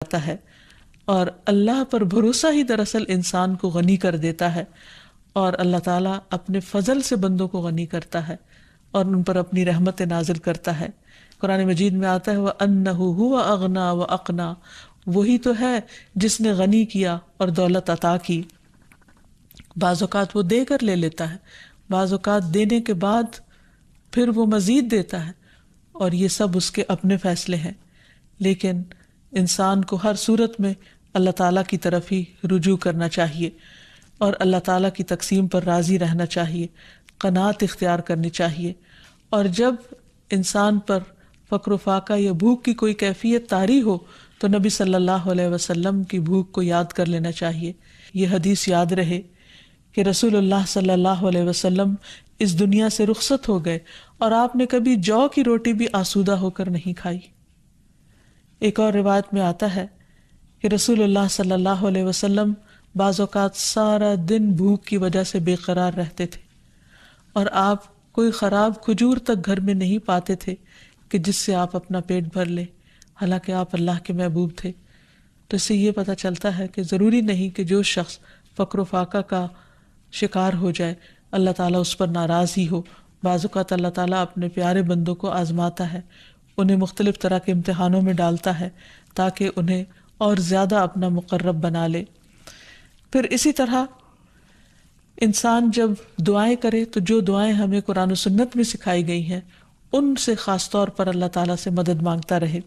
جاتا ہے، اور اللہ پر بھروسہ ہی دراصل انسان کو غنی کر دیتا ہے، اور اللہ تعالیٰ اپنے فضل سے بندوں کو غنی کرتا ہے اور ان پر اپنی رحمت نازل کرتا ہے۔ قرآن مجید میں آتا ہے وَأَنَّهُ هُوَ أَغْنَى وَأَقْنَى، وہی تو ہے جس نے غنی کیا اور دولت عطا کی۔ بعض اوقات وہ دے کر لے لیتا ہے، بعض اوقات دینے کے بعد پھر وہ مزید دیتا ہے، اور یہ سب اس کے اپنے فیصلے ہیں، لیکن انسان کو ہر صورت میں اللہ تعالیٰ کی طرف ہی رجوع کرنا چاہیے اور اللہ تعالیٰ کی تقسیم پر راضی رہنا چاہیے، قناعت اختیار کرنی چاہیے۔ اور جب انسان پر فقر و فاقہ یا بھوک کی کوئی کیفیت طاری ہو تو نبی صلی اللہ علیہ وسلم کی بھوک کو یاد کر لینا چاہیے۔ یہ حدیث یاد رہے کہ رسول اللہ صلی اللہ علیہ وسلم اس دنیا سے رخصت ہو گئے اور آپ نے کبھی جو کی روٹی بھی آسودہ ہو کر نہیں کھائی۔ ایک اور روایت میں آتا ہے کہ رسول اللہ صلی اللہ علیہ وسلم بعض اوقات سارا دن بھوک کی وجہ سے بے قرار رہتے تھے، اور آپ کوئی خراب کھجور تک گھر میں نہیں پاتے تھے کہ جس سے آپ اپنا پیٹ بھر لیں، حالانکہ آپ اللہ کے محبوب تھے۔ تو اس سے یہ پتہ چلتا ہے کہ ضروری نہیں کہ جو شخص فقر و فاقہ کا شکار ہو جائے اللہ تعالیٰ اس پر ناراض ہی ہو۔ بعض اوقات اللہ تعالیٰ اپنے پیارے بندوں کو آزماتا ہے، انہیں مختلف طرح کے امتحانوں میں ڈالتا ہے تاکہ انہیں اور زیادہ اپنا مقرب بنا لے۔ پھر اسی طرح انسان جب دعائیں کرے تو جو دعائیں ہمیں قرآن و سنت میں سکھائی گئی ہیں ان سے خاص طور پر اللہ تعالیٰ سے مدد مانگتا رہے۔